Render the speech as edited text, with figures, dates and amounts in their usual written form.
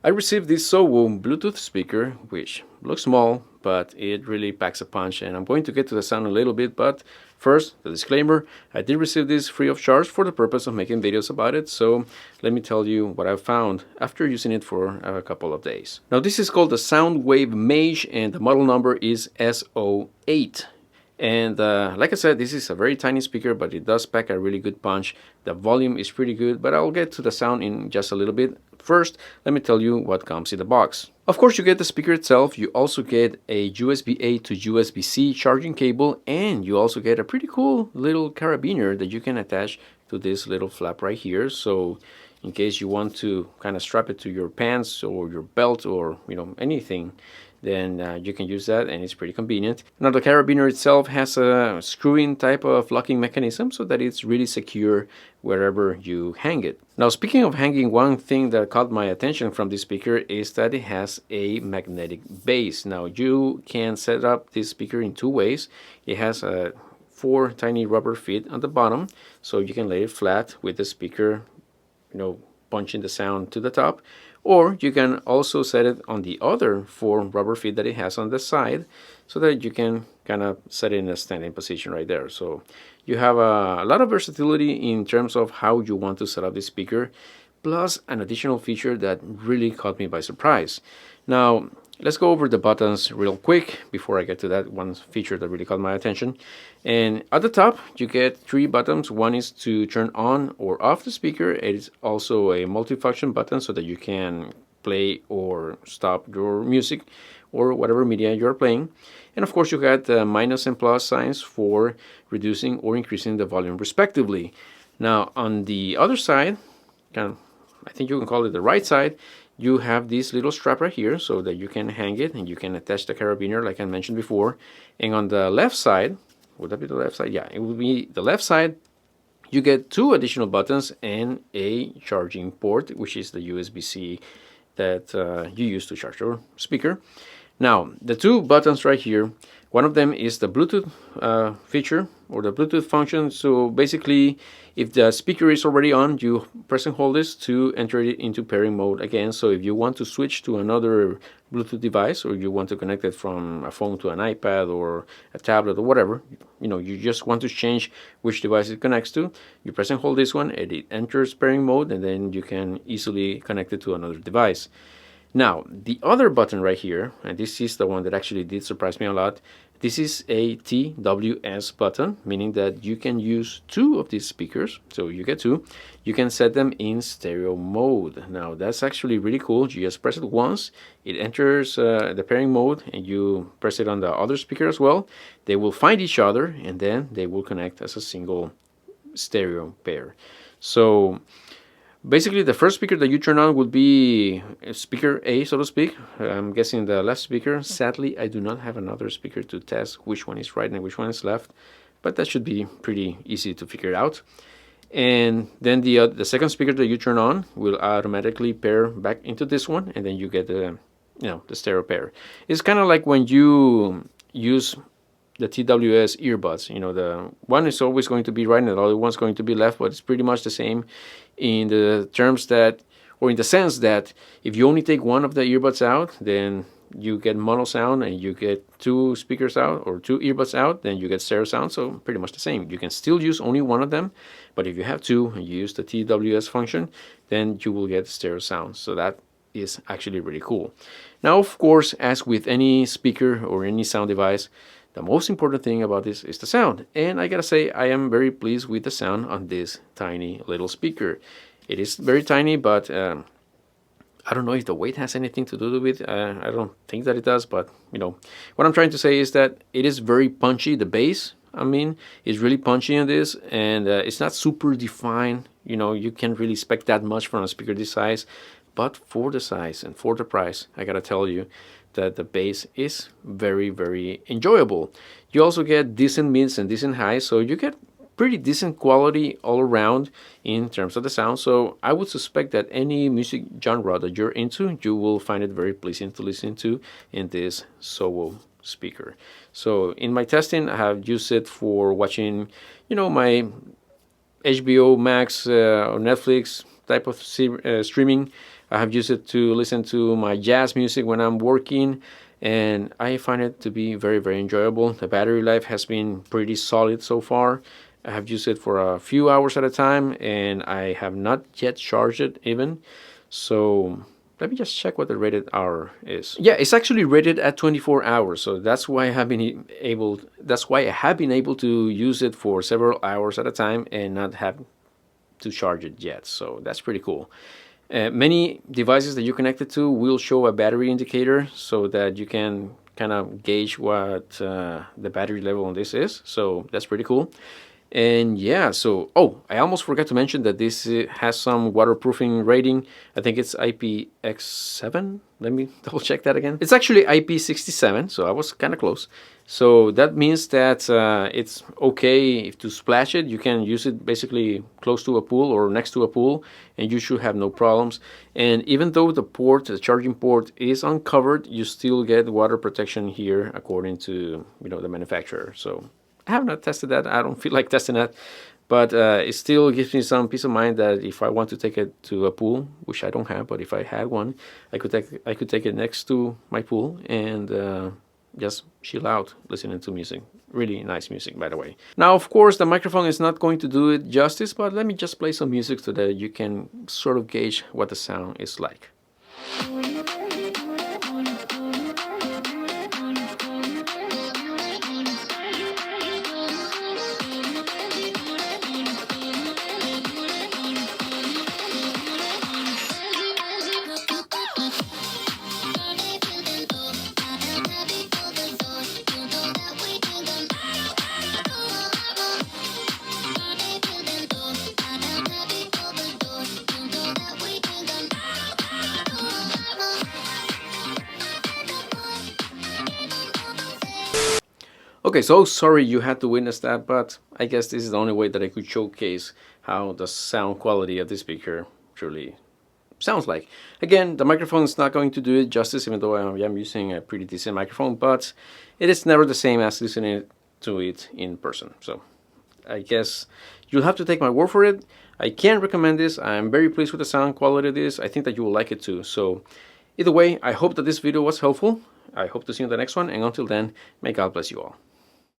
I received this SOWO Bluetooth speaker, which looks small, but it really packs a punch, and I'm going to get to the sound a little bit, but first, the disclaimer, I did receive this free of charge for the purpose of making videos about it, so let me tell you what I've found after using it for a couple of days. Now, this is called the Soundwave Mage, and the model number is S08. And like I said, this is a very tiny speaker, but it does pack a really good punch. The volume is pretty good, but I'll get to the sound in just a little bit. First, let me tell you what comes in the box. Of course, you get the speaker itself. You also get a USB-A to USB-C charging cable, and you also get a pretty cool little carabiner that you can attach to this little flap right here. So in case you want to kind of strap it to your pants or your belt or anything, then you can use that, and it's pretty convenient. Now, the carabiner itself has a screw-in type of locking mechanism so that it's really secure wherever you hang it. Now, speaking of hanging, one thing that caught my attention from this speaker is that it has a magnetic base. Now, you can set up this speaker in two ways. It has 4 tiny rubber feet on the bottom, so you can lay it flat with the speaker punching the sound to the top, or you can also set it on the other 4 rubber feet that it has on the side, so that you can kind of set it in a standing position right there. So you have a lot of versatility in terms of how you want to set up this speaker, plus an additional feature that really caught me by surprise. Now, let's go over the buttons real quick before I get to that one feature that really caught my attention. And at the top, you get 3 buttons. One is to turn on or off the speaker. It is also a multifunction button so that you can play or stop your music or whatever media you're playing. And of course, you got the minus and plus signs for reducing or increasing the volume respectively. Now, on the other side, I think you can call it the right side, you have this little strap right here so that you can hang it and you can attach the carabiner like I mentioned before. And on the left side, would that be the left side? Yeah, it would be the left side. You get 2 additional buttons and a charging port, which is the USB-C that you use to charge your speaker. Now, the 2 buttons right here, one of them is the Bluetooth feature or the Bluetooth function. So basically, if the speaker is already on, you press and hold this to enter it into pairing mode again. So if you want to switch to another Bluetooth device, or you want to connect it from a phone to an iPad or a tablet or whatever, you just want to change which device it connects to, you press and hold this one and it enters pairing mode, and then you can easily connect it to another device. Now, the other button right here, and this is the one that actually did surprise me a lot, this is a TWS button, meaning that you can use 2 of these speakers, so you get 2. You can set them in stereo mode. Now, that's actually really cool. You just press it once, it enters the pairing mode, and you press it on the other speaker as well. They will find each other, and then they will connect as a single stereo pair. So basically, the first speaker that you turn on would be speaker A, so to speak. I'm guessing the left speaker. Sadly, I do not have another speaker to test which one is right and which one is left, but that should be pretty easy to figure out. And then the second speaker that you turn on will automatically pair back into this one, and then you get the stereo pair. It's kind of like when you use the TWS earbuds. The one is always going to be right and the other one's going to be left, but it's pretty much the same in the terms that, or in the sense that, if you only take one of the earbuds out, then you get mono sound, and you get 2 speakers out or 2 earbuds out, then you get stereo sound. So pretty much the same. You can still use only one of them, but if you have 2 and you use the TWS function, then you will get stereo sound. So that is actually really cool. Now, of course, as with any speaker or any sound device, the most important thing about this is the sound. And I gotta say, I am very pleased with the sound on this tiny little speaker. It is very tiny, but I don't know if the weight has anything to do with it. I don't think that it does, but what I'm trying to say is that it is very punchy. The bass, is really punchy on this, and it's not super defined. You can't really expect that much from a speaker this size, but for the size and for the price, I gotta tell you that the bass is very, very enjoyable. You also get decent mids and decent highs, so you get pretty decent quality all around in terms of the sound. So I would suspect that any music genre that you're into, you will find it very pleasing to listen to in this SOWO speaker. So in my testing, I have used it for watching, my HBO Max or Netflix type of streaming. I have used it to listen to my jazz music when I'm working, and I find it to be very, very enjoyable. The battery life has been pretty solid so far. I have used it for a few hours at a time, and I have not yet charged it even. So let me just check what the rated hour is. Yeah, it's actually rated at 24 hours, so that's why I have been able to use it for several hours at a time and not have to charge it yet. So that's pretty cool. Many devices that you connect it to will show a battery indicator so that you can kind of gauge what the battery level on this is. So that's pretty cool. And yeah, so, oh, I almost forgot to mention that this has some waterproofing rating. I think it's IPX7. Let me double check that again. It's actually IP67, so I was kind of close. So that means that it's okay to splash it. You can use it basically close to a pool or next to a pool, and you should have no problems. And even though the charging port is uncovered, you still get water protection here according to, the manufacturer. So I have not tested that. I don't feel like testing that, but it still gives me some peace of mind that if I want to take it to a pool, which I don't have, but if I had one, I could take it next to my pool and just chill out listening to music. Really nice music, by the way. Now, of course, the microphone is not going to do it justice, but let me just play some music so that you can sort of gauge what the sound is like. Okay, so sorry you had to witness that, but I guess this is the only way that I could showcase how the sound quality of this speaker truly sounds like. Again, the microphone is not going to do it justice, even though I am using a pretty decent microphone, but it is never the same as listening to it in person. So I guess you'll have to take my word for it. I can recommend this. I'm very pleased with the sound quality of this. I think that you will like it too. So either way, I hope that this video was helpful. I hope to see you in the next one, and until then, may God bless you all.